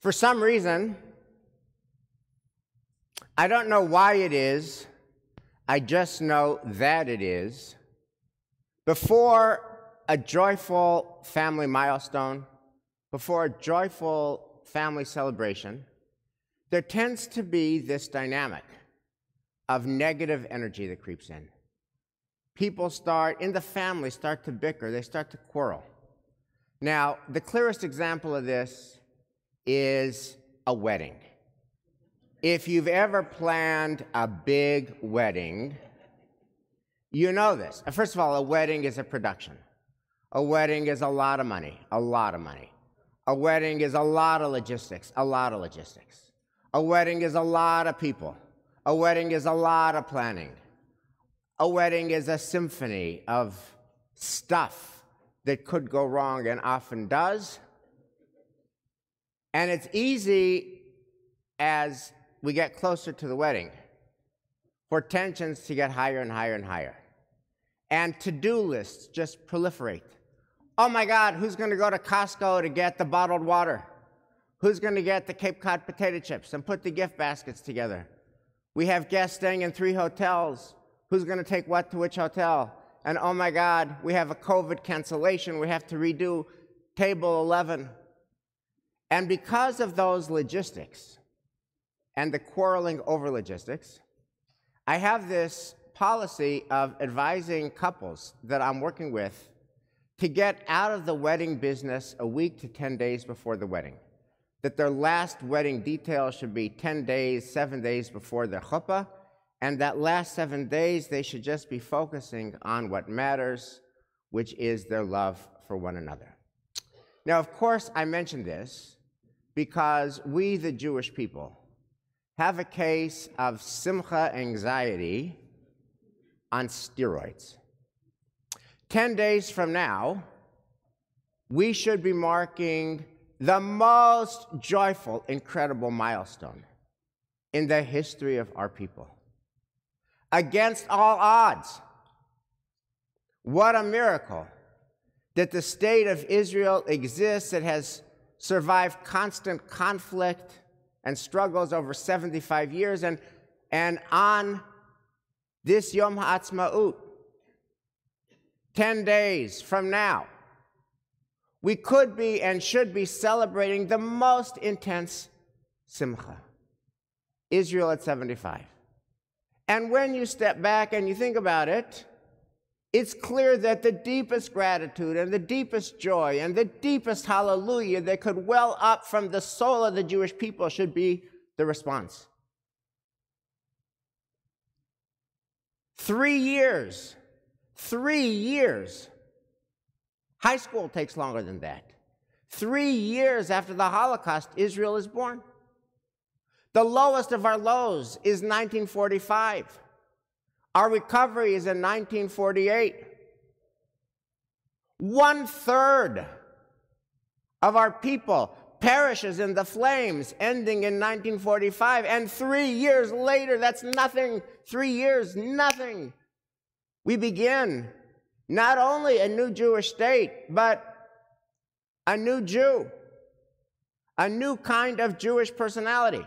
For some reason, I don't know why it is, I just know that it is, before a joyful family milestone, before a joyful family celebration, there tends to be this dynamic of negative energy that creeps in. People in the family start to bicker, they start to quarrel. Now, the clearest example of this is a wedding. If you've ever planned a big wedding, you know this. First of all, a wedding is a production. A wedding is a lot of money, a lot of money. A wedding is a lot of logistics, a lot of logistics. A wedding is a lot of people. A wedding is a lot of planning. A wedding is a symphony of stuff that could go wrong and often does. And it's easy as we get closer to the wedding for tensions to get higher and higher and higher. And to-do lists just proliferate. Oh my God, who's going to go to Costco to get the bottled water? Who's going to get the Cape Cod potato chips and put the gift baskets together? We have guests staying in 3 hotels. Who's going to take what to which hotel? And oh my God, we have a COVID cancellation. We have to redo table 11. And because of those logistics and the quarreling over logistics, I have this policy of advising couples that I'm working with to get out of the wedding business a week to 10 days before the wedding. That their last wedding details should be 10 days, 7 days before their chuppah, and that last 7 days they should just be focusing on what matters, which is their love for one another. Now, of course, I mention this because we, the Jewish people, have a case of Simcha anxiety on steroids. 10 days from now, we should be marking the most joyful, incredible milestone in the history of our people. Against all odds, what a miracle that the state of Israel exists. It has survived constant conflict and struggles over 75 years, and on this Yom HaAtzmaut, 10 days from now, we could be and should be celebrating the most intense Simcha. Israel at 75. And when you step back and you think about it, it's clear that the deepest gratitude and the deepest joy and the deepest hallelujah that could well up from the soul of the Jewish people should be the response. 3 years. 3 years. High school takes longer than that. 3 years after the Holocaust, Israel is born. The lowest of our lows is 1945. Our recovery is in 1948. 1/3 of our people perishes in the flames, ending in 1945. And 3 years later, that's nothing. 3 years, nothing. We begin not only a new Jewish state, but a new Jew, a new kind of Jewish personality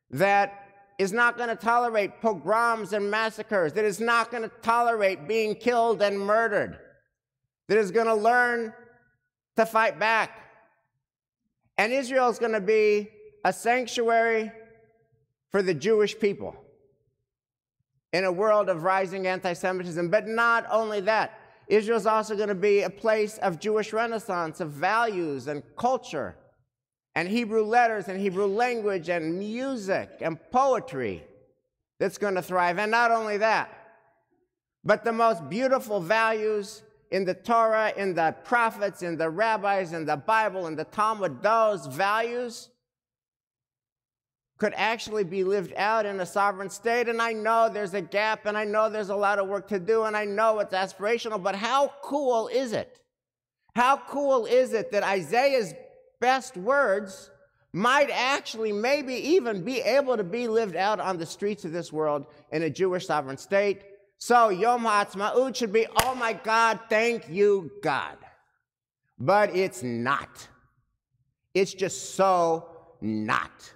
that is not going to tolerate pogroms and massacres, that is not going to tolerate being killed and murdered, that is going to learn to fight back. And Israel is going to be a sanctuary for the Jewish people in a world of rising anti-Semitism. But not only that, Israel is also going to be a place of Jewish renaissance, of values and culture, and Hebrew letters and Hebrew language and music and poetry that's going to thrive. And not only that, but the most beautiful values in the Torah, in the prophets, in the rabbis, in the Bible, in the Talmud, those values could actually be lived out in a sovereign state. And I know there's a gap, and I know there's a lot of work to do, and I know it's aspirational, but how cool is it? How cool is it that Isaiah's best words might actually maybe even be able to be lived out on the streets of this world in a Jewish sovereign state? So Yom HaAtzmaut should be, oh my God, thank you, God. But it's not. It's just so not.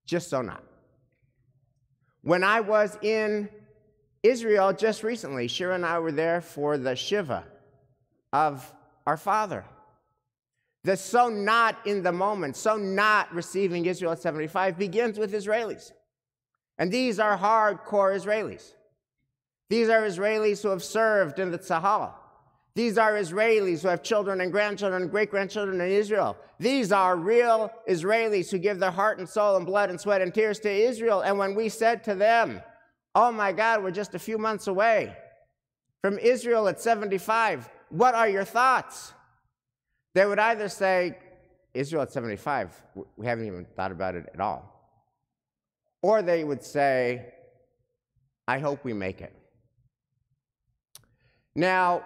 Just so not. When I was in Israel just recently, Shira and I were there for the Shiva of our father. The so not in the moment, so not receiving Israel at 75 begins with Israelis. And these are hardcore Israelis. These are Israelis who have served in the Tzahal. These are Israelis who have children and grandchildren and great-grandchildren in Israel. These are real Israelis who give their heart and soul and blood and sweat and tears to Israel. And when we said to them, oh my God, we're just a few months away from Israel at 75, what are your thoughts? They would either say, Israel at 75, we haven't even thought about it at all. Or they would say, I hope we make it. Now,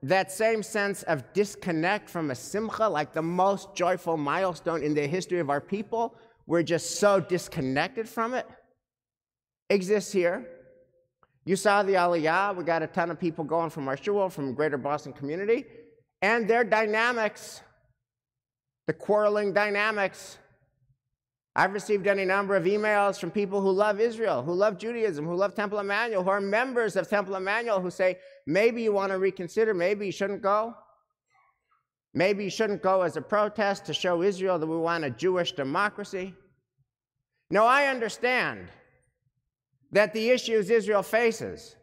that same sense of disconnect from a Simcha, like the most joyful milestone in the history of our people, we're just so disconnected from it, exists here. You saw the Aliyah. We got a ton of people going from our shul, from greater Boston community, and their dynamics, the quarreling dynamics. I've received any number of emails from people who love Israel, who love Judaism, who love Temple Emmanuel, who are members of Temple Emmanuel, who say, maybe you want to reconsider, maybe you shouldn't go. Maybe you shouldn't go as a protest to show Israel that we want a Jewish democracy. Now, I understand that the issues Israel faces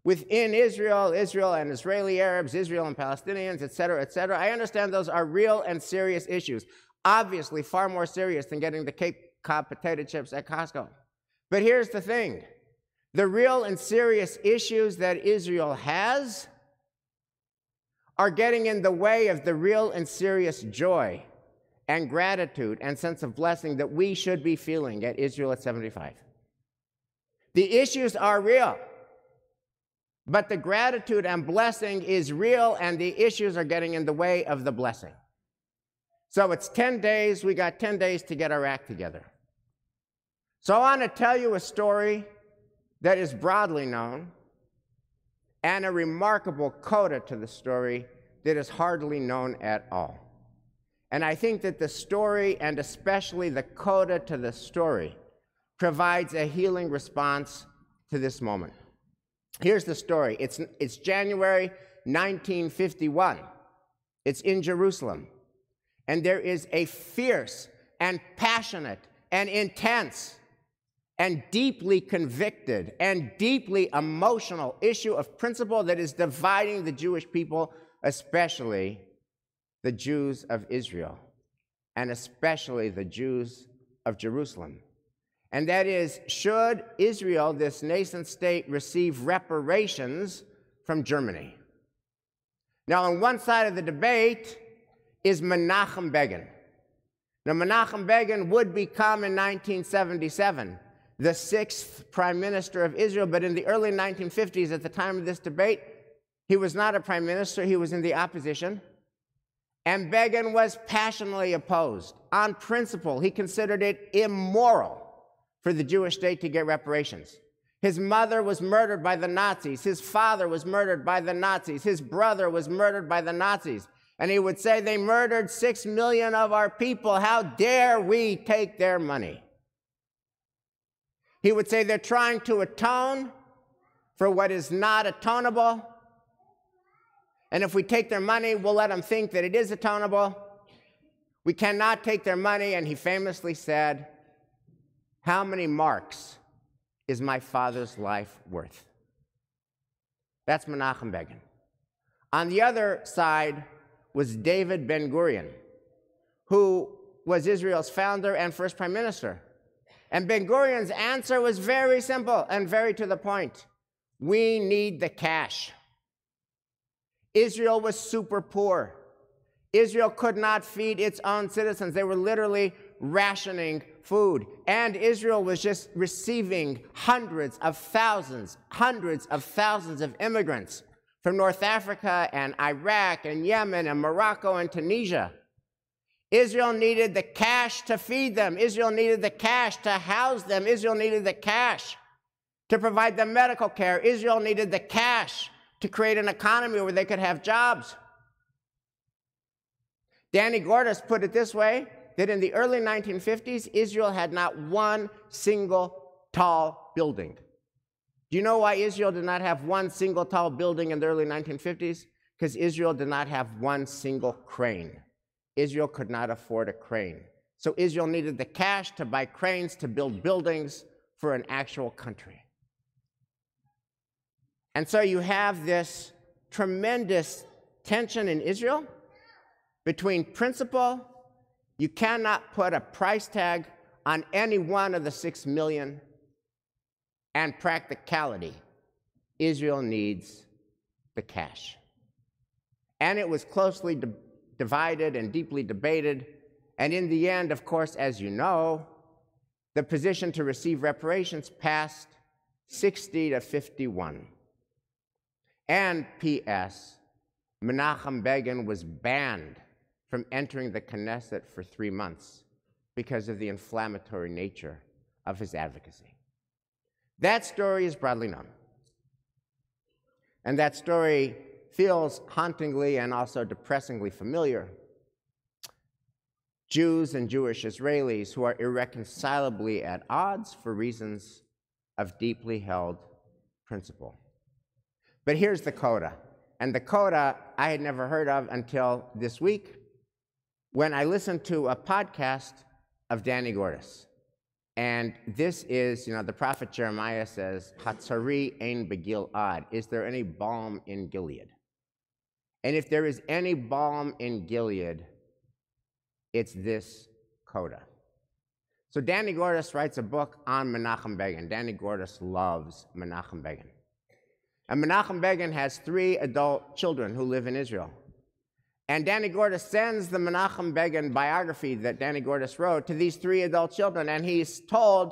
within Israel, Israel and Israeli Arabs, Israel and Palestinians, et cetera, I understand those are real and serious issues. Obviously, far more serious than getting the Cape Cod potato chips at Costco. But here's the thing. The real and serious issues that Israel has are getting in the way of the real and serious joy and gratitude and sense of blessing that we should be feeling at Israel at 75. The issues are real, but the gratitude and blessing is real, and the issues are getting in the way of the blessing. So it's 10 days. We got 10 days to get our act together. So I want to tell you a story that is broadly known and a remarkable coda to the story that is hardly known at all. And I think that the story, and especially the coda to the story, provides a healing response to this moment. Here's the story. It's January 1951. It's in Jerusalem. And there is a fierce and passionate and intense and deeply convicted and deeply emotional issue of principle that is dividing the Jewish people, especially the Jews of Israel, and especially the Jews of Jerusalem. And that is, should Israel, this nascent state, receive reparations from Germany? Now, on one side of the debate is Menachem Begin. Now, Menachem Begin would become in 1977 the 6th prime minister of Israel, but in the early 1950s, at the time of this debate, he was not a prime minister, he was in the opposition. And Begin was passionately opposed. On principle, he considered it immoral for the Jewish state to get reparations. His mother was murdered by the Nazis. His father was murdered by the Nazis. His brother was murdered by the Nazis. And he would say, they murdered 6 million of our people. How dare we take their money? He would say, they're trying to atone for what is not atonable. And if we take their money, we'll let them think that it is atonable. We cannot take their money. And he famously said, how many marks is my father's life worth? That's Menachem Begin. On the other side was David Ben-Gurion, who was Israel's founder and first prime minister. And Ben-Gurion's answer was very simple and very to the point. We need the cash. Israel was super poor. Israel could not feed its own citizens. They were literally rationing food. And Israel was just receiving hundreds of thousands of immigrants from North Africa and Iraq and Yemen and Morocco and Tunisia. Israel needed the cash to feed them. Israel needed the cash to house them. Israel needed the cash to provide them medical care. Israel needed the cash to create an economy where they could have jobs. Danny Gordis put it this way, that in the early 1950s, Israel had not one single tall building. Do you know why Israel did not have one single tall building in the early 1950s? Because Israel did not have one single crane. Israel could not afford a crane. So Israel needed the cash to buy cranes to build buildings for an actual country. And so you have this tremendous tension in Israel between principle. You cannot put a price tag on any one of the 6 million, and practicality. Israel needs the cash. And it was closely divided and deeply debated. And in the end, of course, as you know, the position to receive reparations passed 60 to 51. And P.S., Menachem Begin was banned from entering the Knesset for 3 months because of the inflammatory nature of his advocacy. That story is broadly known. And that story feels hauntingly and also depressingly familiar. Jews and Jewish Israelis who are irreconcilably at odds for reasons of deeply held principle. But here's the coda. And the coda I had never heard of until this week when I listened to a podcast of Danny Gordis. And this is, the prophet Jeremiah says, Hatzari ein begil ad. Is there any balm in Gilead? And if there is any balm in Gilead, it's this coda. So Danny Gordis writes a book on Menachem Begin. Danny Gordis loves Menachem Begin. And Menachem Begin has 3 adult children who live in Israel. And Danny Gordis sends the Menachem Begin biography that Danny Gordis wrote to these 3 adult children, and he's told,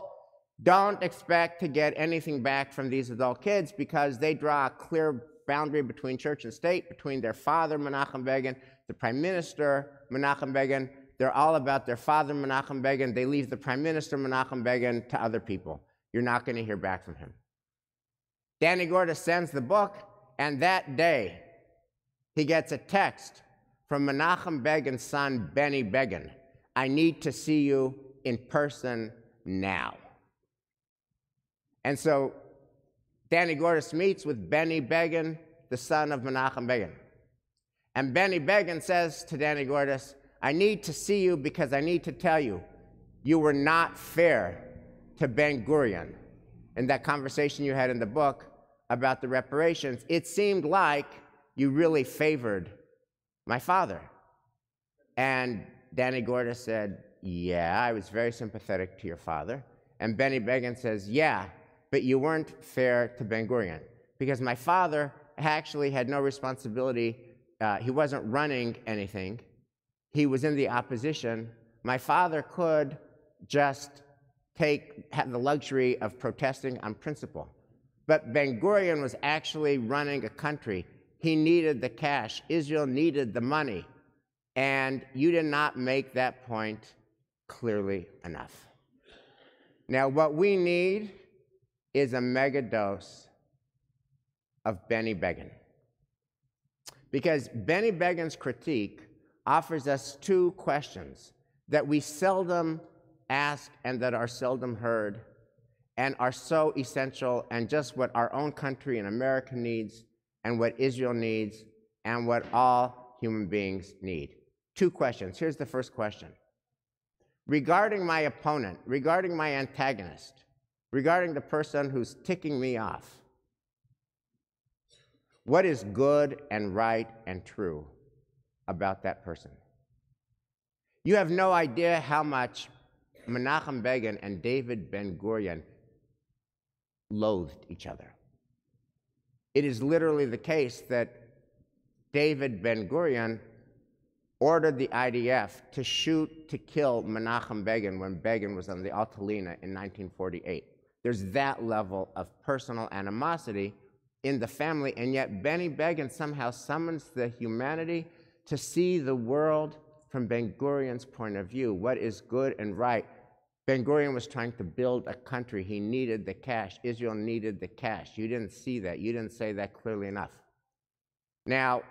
don't expect to get anything back from these adult kids because they draw a clear boundary between church and state, between their father, Menachem Begin, the prime minister, Menachem Begin. They're all about their father, Menachem Begin. They leave the prime minister, Menachem Begin, to other people. You're not going to hear back from him. Danny Gordis sends the book, and that day, he gets a text from Menachem Begin's son, Benny Begin. I need to see you in person now. And so Danny Gordis meets with Benny Begin, the son of Menachem Begin. And Benny Begin says to Danny Gordis, I need to see you because I need to tell you, you were not fair to Ben Gurion. In that conversation you had in the book about the reparations, it seemed like you really favored my father. And Danny Gordis said, yeah, I was very sympathetic to your father. And Benny Begin says, yeah, but you weren't fair to Ben Gurion because my father actually had no responsibility. He wasn't running anything. He was in the opposition. My father could just have the luxury of protesting on principle. But Ben Gurion was actually running a country. He needed the cash. Israel needed the money. And you did not make that point clearly enough. Now, what we need is a mega dose of Benny Begin. Because Benny Begin's critique offers us 2 questions that we seldom ask and that are seldom heard and are so essential and just what our own country and America needs and what Israel needs and what all human beings need. 2 questions. Here's the first question. Regarding my opponent, regarding my antagonist, regarding the person who's ticking me off, what is good and right and true about that person? You have no idea how much Menachem Begin and David Ben Gurion loathed each other. It is literally the case that David Ben Gurion ordered the IDF to shoot to kill Menachem Begin when Begin was on the Altalena in 1948. There's that level of personal animosity in the family, and yet Benny Begin somehow summons the humanity to see the world from Ben Gurion's point of view, what is good and right. Ben Gurion was trying to build a country. He needed the cash. Israel needed the cash. You didn't see that. You didn't say that clearly enough. Now,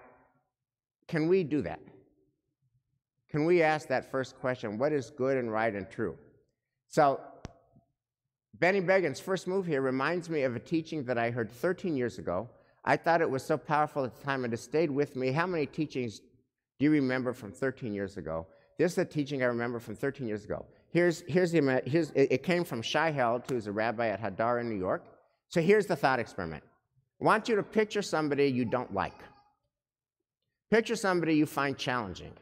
can we do that? Can we ask that first question? What is good and right and true? So Benny Begin's first move here reminds me of a teaching that I heard 13 years ago. I thought it was so powerful at the time, it has stayed with me. How many teachings do you remember from 13 years ago? This is a teaching I remember from 13 years ago. It came from Shai Held, who's a rabbi at Hadar in New York. So here's the thought experiment. I want you to picture somebody you don't like. Picture somebody you find challenging.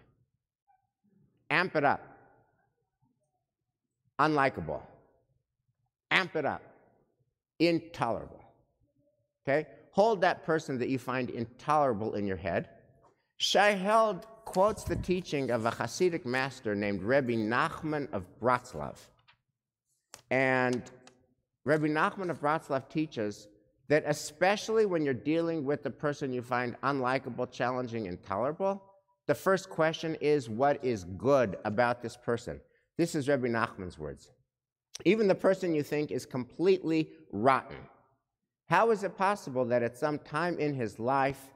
Amp it up. Unlikable. Amp it up. Intolerable. Okay? Hold that person that you find intolerable in your head. Shai Held quotes the teaching of a Hasidic master named Rebbe Nachman of Bratslav. And Rebbe Nachman of Bratslav teaches that especially when you're dealing with the person you find unlikable, challenging, intolerable, the first question is, what is good about this person? This is Rebbe Nachman's words. Even the person you think is completely rotten, how is it possible that at some time in his life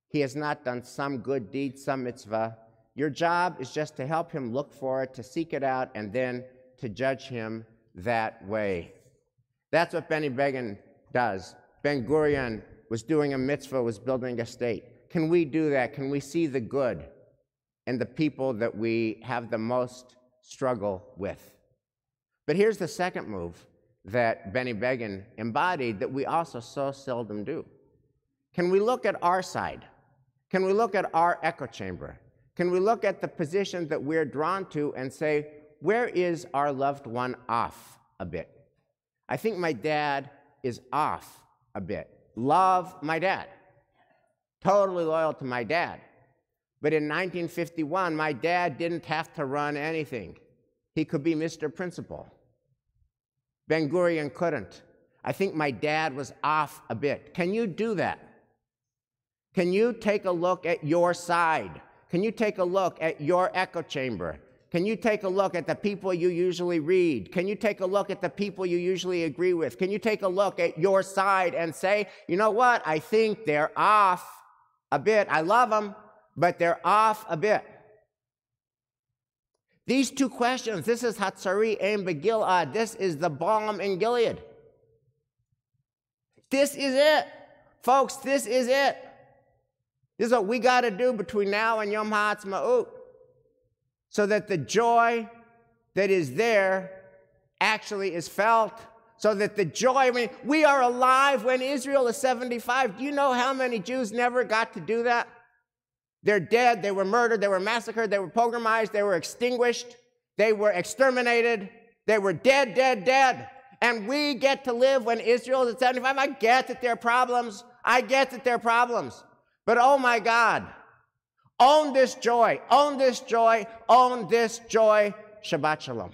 he has not done some good deed, some mitzvah? Your job is just to help him look for it, to seek it out, and then to judge him that way. That's what Benny Begin does. Ben Gurion was doing a mitzvah, was building a state. Can we do that? Can we see the good in the people that we have the most struggle with? But here's the second move that Benny Begin embodied that we also so seldom do. Can we look at our side? Can we look at our echo chamber? Can we look at the position that we're drawn to and say, where is our loved one off a bit? I think my dad is off a bit. Love my dad. Totally loyal to my dad. But in 1951, my dad didn't have to run anything. He could be Mr. Principal. Ben Gurion couldn't. I think my dad was off a bit. Can you do that? Can you take a look at your side? Can you take a look at your echo chamber? Can you take a look at the people you usually read? Can you take a look at the people you usually agree with? Can you take a look at your side and say, you know what, I think they're off a bit. I love them, but they're off a bit. These two questions, this is Hatzari Ein Begilad. This is the balm in Gilead. This is it. Folks, this is it. This is what we got to do between now and Yom HaAtzmaut, so that the joy that is there actually is felt, so that the joy, I mean, we are alive when Israel is 75. Do you know how many Jews never got to do that? They're dead, they were murdered, they were massacred, they were pogromized, they were extinguished, they were exterminated, they were dead, dead, dead. And we get to live when Israel is at 75. I get that there are problems. I get that there are problems. But oh my God, own this joy, own this joy, own this joy. Shabbat Shalom.